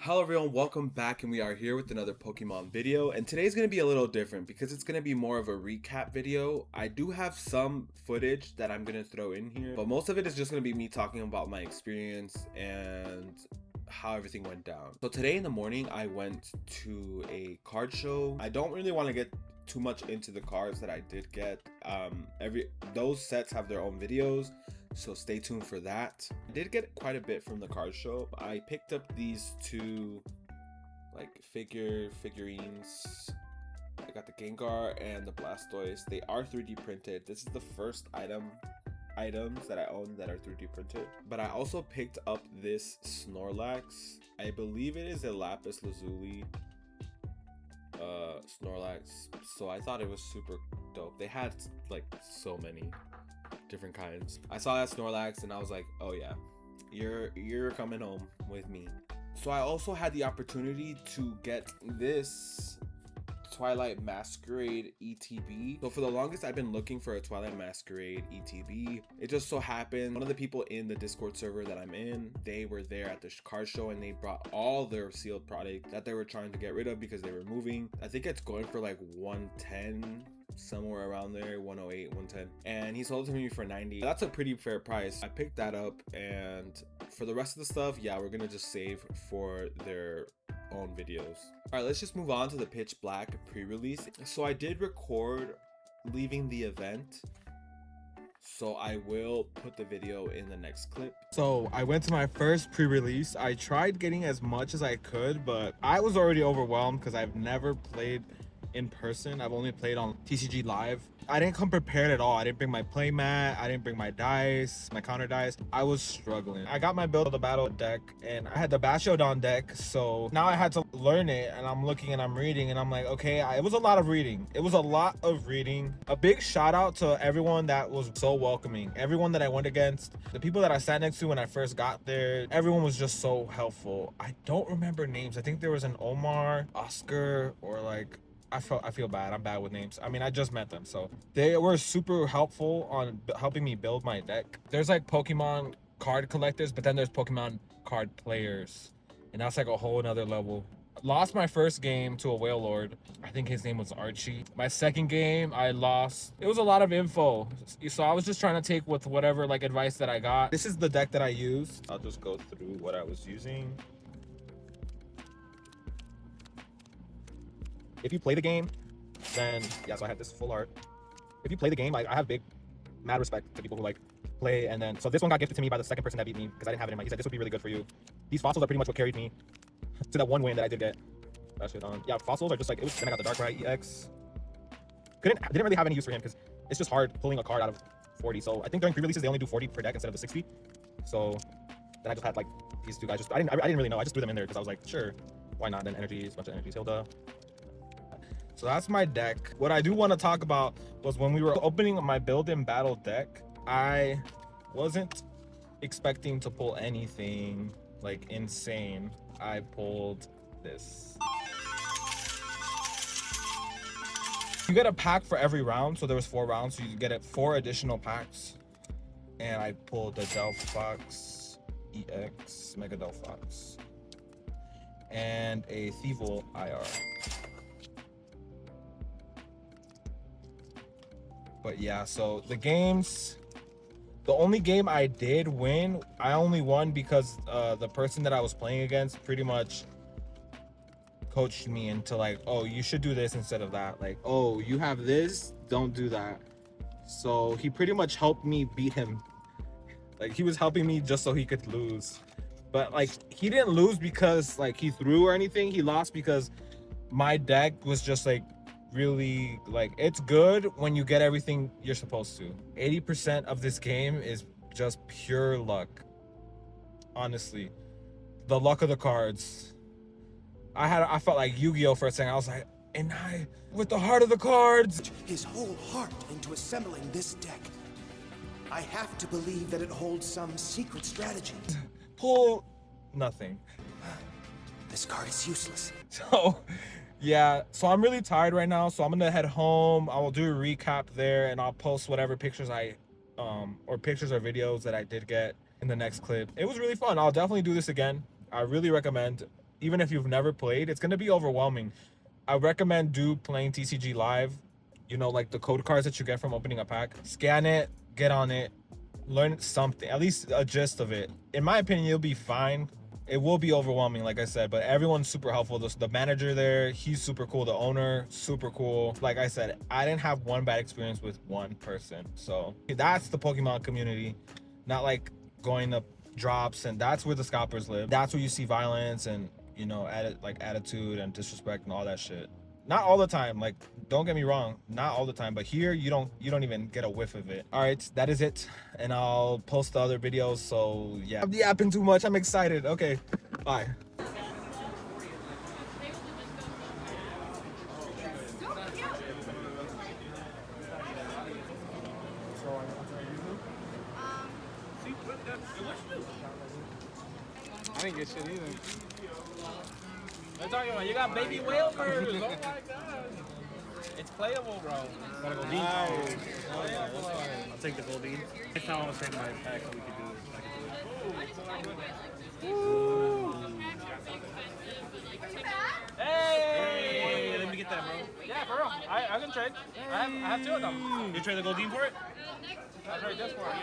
Hello everyone, welcome back, and we are here with another Pokemon video, and today's going to be a little different because it's going to be more of a recap video. I do have some footage that I'm going to throw in here, but most of it is just going to be me talking about my experience and how everything went down. So today in the morning I went to a card show. I don't really want to get too much into the cards that I did get. Those sets have their own videos, so stay tuned for that. I did get quite a bit from the card show. I picked up these two like figurines. I got the Gengar and the Blastoise. They are 3D printed. This is the first items that I own that are 3D printed. But I also picked up this Snorlax. I believe it is a Lapis Lazuli Snorlax. So I thought it was super dope. They had like so many different kinds. I saw that Snorlax and I was like, oh yeah, you're coming home with me. So I also had the opportunity to get this Twilight Masquerade ETB. So for the longest I've been looking for a Twilight Masquerade ETB. It just so happened one of the people in the Discord server that I'm in, they were there at the car show and they brought all their sealed product that they were trying to get rid of because they were moving. I think it's going for like 110, somewhere around there, 108, 110, and he sold it to me for 90. That's a pretty fair price. I picked that up, and for the rest of the stuff, yeah, we're gonna just save for their own videos. All right, let's just move on to the Pitch Black pre-release. So I did record leaving the event, so I will put the video in the next clip. So I went to my first pre-release. I tried getting as much as I could, but I was already overwhelmed because I've never played in person. I've only played on TCG Live. I didn't come prepared at all. I didn't bring my play mat. I didn't bring my dice, my counter dice. I was struggling. I got my build of the battle deck and I had the Bashodon deck. So now I had to learn it, and I'm looking and I'm reading and I'm like, okay, it was a lot of reading. It was a lot of reading. A big shout out to everyone that was so welcoming. Everyone that I went against, the people that I sat next to when I first got there, everyone was just so helpful. I don't remember names. I think there was an Omar, Oscar, or like, I feel bad. I'm bad with names. I mean, I just met them, so they were super helpful on helping me build my deck. There's like Pokemon card collectors, but then there's Pokemon card players, and that's like a whole nother level. Lost my first game to a Whale Lord. I think his name was Archie. My second game, I lost. It was a lot of info, so I was just trying to take with whatever like advice that I got. This is the deck that I used. I'll just go through what I was using. If you play the game, then yeah, so I had this full art. If you play the game, I have mad respect to people who like play. And then, so this one got gifted to me by the second person that beat me because I didn't have it in my, he said this would be really good for you. These fossils are pretty much what carried me to that one win that I did get. That shit on. Yeah, fossils are just like, it was, then I got the Darkrai EX. Didn't really have any use for him because it's just hard pulling a card out of 40. So I think during pre-releases, they only do 40 per deck instead of the 60. So then I just had like these two guys, I didn't really know. I just threw them in there because I was like, sure, why not? Then energies, bunch of energies, Hilda. So that's my deck. What I do want to talk about was when we were opening my build in battle deck, I wasn't expecting to pull anything like insane. I pulled this. You get a pack for every round, so there was 4 rounds, so you get it 4 additional packs. And I pulled the Delphox EX, Mega Delphox, and a Thievul IR. But yeah, so the games, the only game I did win, I only won because the person that I was playing against pretty much coached me into like, oh, you should do this instead of that. Like, oh, you have this, don't do that. So he pretty much helped me beat him. Like, he was helping me just so he could lose. But like, he didn't lose because like he threw or anything. He lost because my deck was just like, really, like, it's good when you get everything you're supposed to. 80% of this game is just pure luck. Honestly, the luck of the cards. I felt like Yu-Gi-Oh for a second. I was like, and I with the heart of the cards, his whole heart into assembling this deck. I have to believe that it holds some secret strategy. pull nothing. This card is useless. So yeah, so I'm really tired right now, so I'm gonna head home. I will do a recap there, and I'll post whatever pictures or pictures or videos that I did get in the next clip. It was really fun. I'll definitely do this again. I really recommend even if you've never played, it's gonna be overwhelming. I recommend playing TCG Live. You know, like the code cards that you get from opening a pack. Scan it, get on it, learn something, at least a gist of it. In my opinion, you'll be fine. It will be overwhelming, like I said, but everyone's super helpful. The manager there, he's super cool. The owner, super cool. Like I said, I didn't have one bad experience with one person. So that's the Pokemon community. Not like going to drops, and that's where the scalpers live. That's where you see violence and, you know, attitude and disrespect and all that shit. Not all the time, like, don't get me wrong, not all the time, but here you don't even get a whiff of it. All right, that is it, and I'll post the other videos. So yeah, I'm yapping too much. I'm excited. Okay, bye. I didn't get shit either. They're talking about you got baby whale birds. Oh my god. It's playable, bro. Gotta go deep. Nice. I'll take the gold bean. Next time I'll save my pack so we can do it. Hey! Let me get that, bro. Yeah, for real. I can trade. I have two of them. You trade the gold bean for it? I'll trade this for it.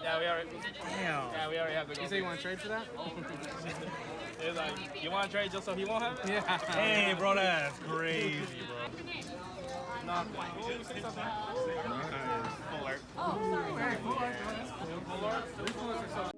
Yeah, we already. Damn. Yeah, we already have the gold. You say you want to trade for that? It's like, you want to trade just so he won't have it? Yeah. Hey, bro, that's crazy, bro. No. What you say something? Full art. Full art?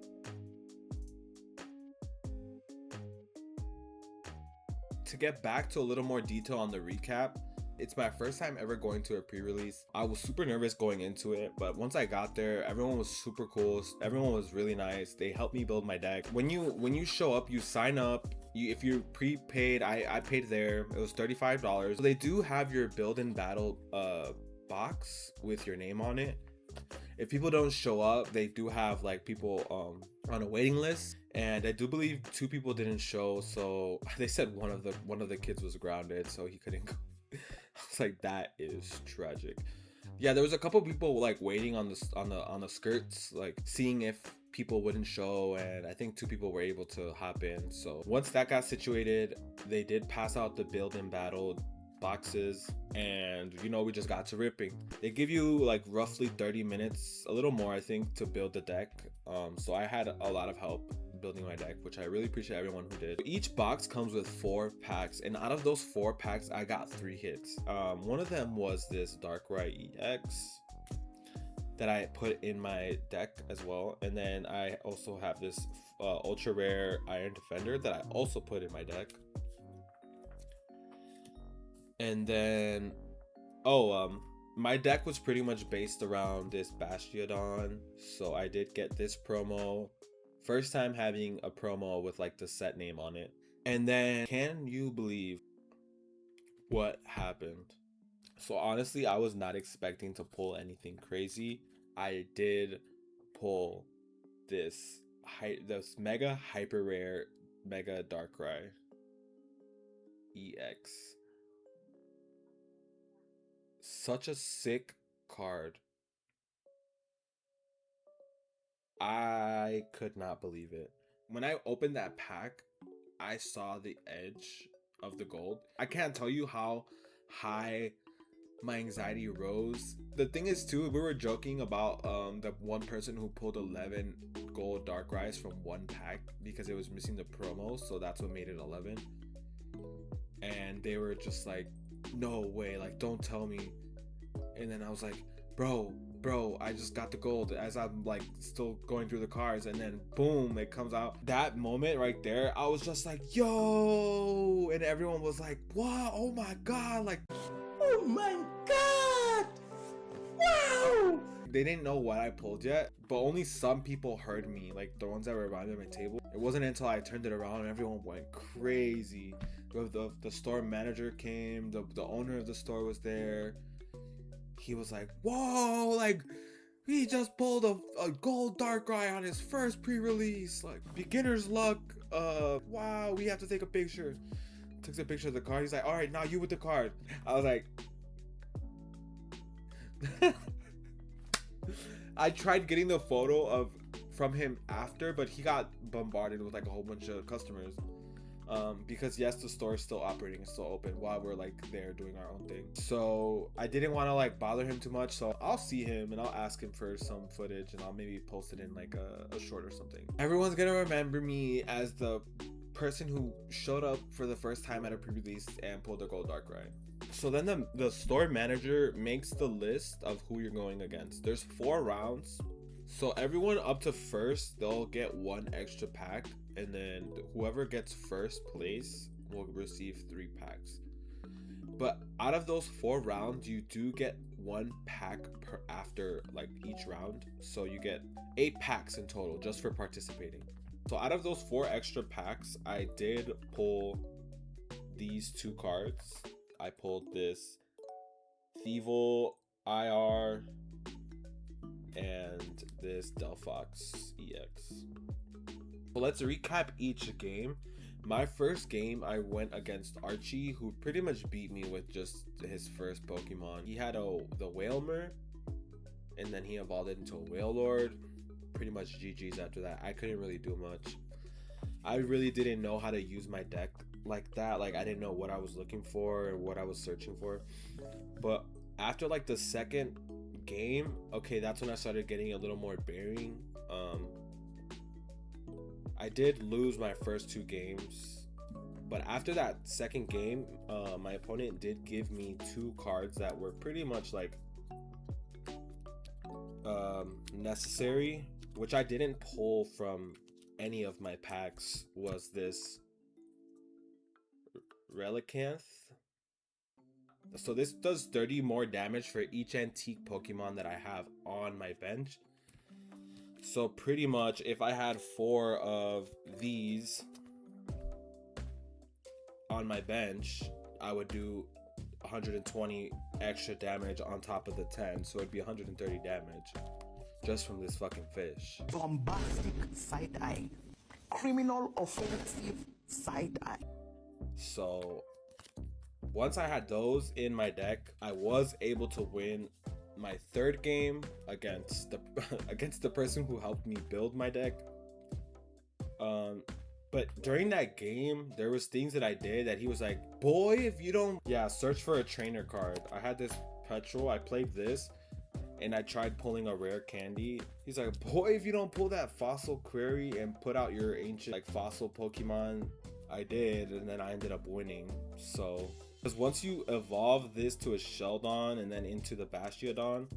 To get back to a little more detail on the recap, it's my first time ever going to a pre-release. I was super nervous going into it, but once I got there, everyone was super cool. Everyone was really nice. They helped me build my deck. When you show up, you sign up. If you're prepaid, I paid there. It was $35. So they do have your build and battle box with your name on it. If people don't show up, they do have like people on a waiting list, and I do believe 2 people didn't show. So they said one of the kids was grounded, so he couldn't go. I was like, that is tragic. Yeah, there was a couple people like waiting on the skirts, like seeing if people wouldn't show, and I think 2 people were able to hop in. So once that got situated, they did pass out the build and battle boxes, and you know, we just got to ripping. They give you like roughly 30 minutes, a little more I think, to build the deck. So I had a lot of help building my deck, which I really appreciate everyone who did. Each box comes with 4 packs, and out of those 4 packs I got 3 hits. One of them was this Darkrai EX that I put in my deck as well, and then I also have this ultra rare Iron Defender that I also put in my deck. And then my deck was pretty much based around this Bastiodon, so I did get this promo. First time having a promo with like the set name on it. And then, can you believe what happened? So honestly, I was not expecting to pull anything crazy. I did pull this mega hyper rare mega Darkrai EX. Such a sick card. I could not believe it. When I opened that pack, I saw the edge of the gold. I can't tell you how high my anxiety rose. The thing is too, we were joking about the one person who pulled 11 gold Darkrai's from one pack because it was missing the promo, so that's what made it 11. And they were just like, no way, like, don't tell me. And then I was like, bro, I just got the gold, as I'm like still going through the cards, and then boom, it comes out. That moment right there, I was just like, yo, and everyone was like, wow, oh my god, like, oh my god, wow. They didn't know what I pulled yet, but only some people heard me, like the ones that were around me at my table. It wasn't until I turned it around and everyone went crazy. The store manager came, the owner of the store was there. He was like, whoa, like, he just pulled a gold Darkrai on his first pre-release, like, beginner's luck. Wow, we have to take a picture. Took a picture of the card. He's like, all right, now you with the card. I was like, I tried getting the photo from him after, but he got bombarded with like a whole bunch of customers. because yes, the store is still operating, it's still open while we're like there doing our own thing. So I didn't want to like bother him too much, so I'll see him and I'll ask him for some footage and I'll maybe post it in like a short or something. Everyone's gonna remember me as the person who showed up for the first time at a pre-release and pulled a gold Darkrai. So then the store manager makes the list of who you're going against. There's 4 rounds, so everyone up to first, they'll get 1 extra pack, and then whoever gets first place will receive 3 packs. But out of those 4 rounds, you do get 1 pack per after like each round, so you get 8 packs in total just for participating. So out of those 4 extra packs, I did pull these 2 cards. I pulled this Thievel IR and this Delphox EX. So let's recap each game. My first game, I went against Archie, who pretty much beat me with just his first Pokemon. He had the Whalmer, and then he evolved it into a Wailord. Pretty much GG's after that. I couldn't really do much. I really didn't know how to use my deck like that. Like, I didn't know what I was looking for or what I was searching for. But after like the second game, okay, that's when I started getting a little more bearing. I did lose my first 2 games, but after that second game, my opponent did give me 2 cards that were pretty much like necessary, which I didn't pull from any of my packs. Was this Relicanth. So this does 30 more damage for each antique Pokemon that I have on my bench. So pretty much if I had 4 of these on my bench, I would do 120 extra damage on top of the 10. So it'd be 130 damage just from this fucking fish. Bombastic side eye. Criminal offensive side eye. So once I had those in my deck, I was able to win my 3rd game against the against the person who helped me build my deck. But during that game, there was things that I did that he was like, boy, if you don't, yeah, search for a trainer card. I had this petrol, I played this, and I tried pulling a rare candy. He's like, boy, if you don't pull that fossil query and put out your ancient like fossil Pokemon. I did, and then I ended up winning. So because once you evolve this to a Sheldon and then into the Bastiodon,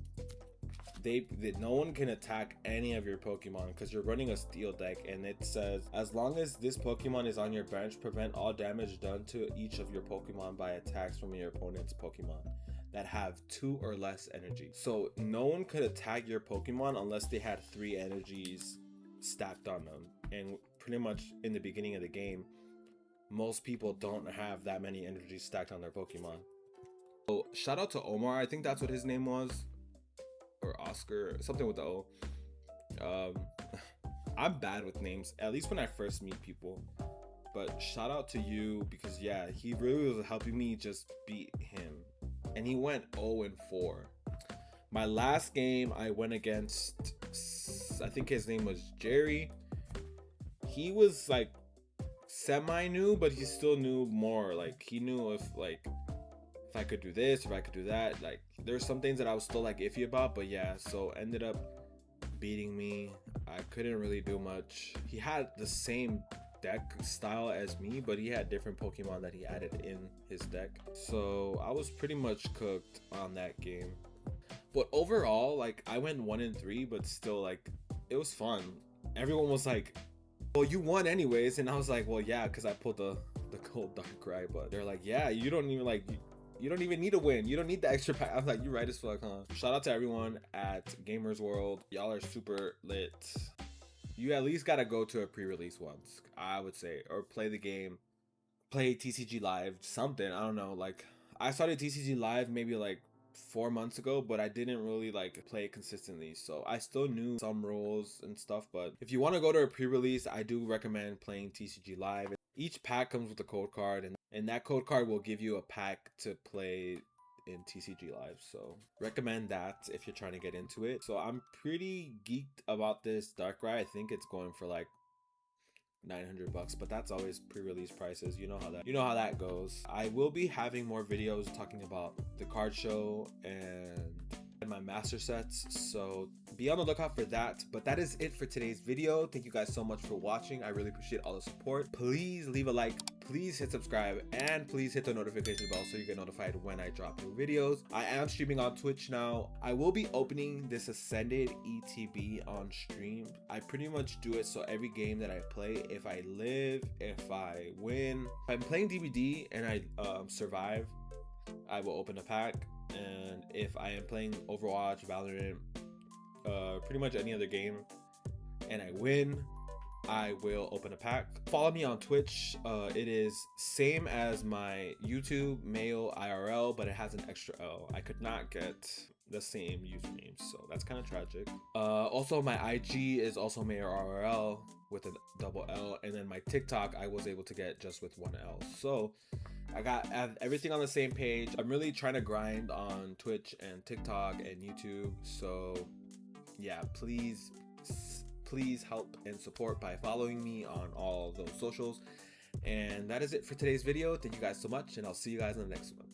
no one can attack any of your Pokemon because you're running a steel deck, and it says as long as this Pokemon is on your bench, prevent all damage done to each of your Pokemon by attacks from your opponent's Pokemon that have 2 or less energy. So no one could attack your Pokemon unless they had 3 energies stacked on them. And pretty much in the beginning of the game, most people don't have that many energies stacked on their Pokemon. So shout out to Omar, I think that's what his name was, or Oscar, something with the O. I'm bad with names, at least when I first meet people. But shout out to you, because yeah, he really was helping me just beat him. And he went 0-4. My last game, I went against, I think his name was Jerry. He was like semi-new, but he still knew more. Like, he knew if I could do this, if I could do that. Like, there's some things that I was still like iffy about, but yeah, so ended up beating me. I couldn't really do much. He had the same deck style as me, but he had different Pokemon that he added in his deck. So I was pretty much cooked on that game. But overall, like, I went 1-3, but still, like, it was fun. Everyone was like, well, you won anyways, and I was like, well, yeah, because I pulled the gold Darkrai. But they're like, yeah, you don't even like you don't even need a win, you don't need the extra pack. I was like, you're right as fuck, huh? Shout out to everyone at Gamers World, y'all are super lit. You at least gotta go to a pre-release once, I would say, or play the game, play TCG Live, something. I don't know. Like, I started TCG Live maybe like 4 months ago, but I didn't really like play it consistently, so I still knew some rules and stuff. But if you want to go to a pre-release, I do recommend playing TCG Live. Each pack comes with a code card, and that code card will give you a pack to play in TCG Live, so recommend that if you're trying to get into it. So I'm pretty geeked about this Darkrai. I think it's going for like $900, but that's always pre-release prices. You know how that goes. I will be having more videos talking about the card show and my master sets, so be on the lookout for that. But that is it for today's video. Thank you guys so much for watching. I really appreciate all the support. Please leave a like, please hit subscribe, and please hit the notification bell so you get notified when I drop new videos. I am streaming on Twitch now. I will be opening this Ascended ETB on stream. I pretty much do it so every game that I play, if I live, if I win, if I'm playing DVD and I survive, I will open a pack. And if I am playing Overwatch, Valorant, pretty much any other game, and I win, I will open a pack. Follow me on Twitch. It is same as my YouTube, Mayo IRL, but it has an extra L. I could not get the same username, so that's kind of tragic. Also, my IG is also Mayo IRL with a double L, and then my TikTok I was able to get just with one L. So I have everything on the same page. I'm really trying to grind on Twitch and TikTok and YouTube. So yeah, please help and support by following me on all those socials. And that is it for today's video. Thank you guys so much, and I'll see you guys in the next one.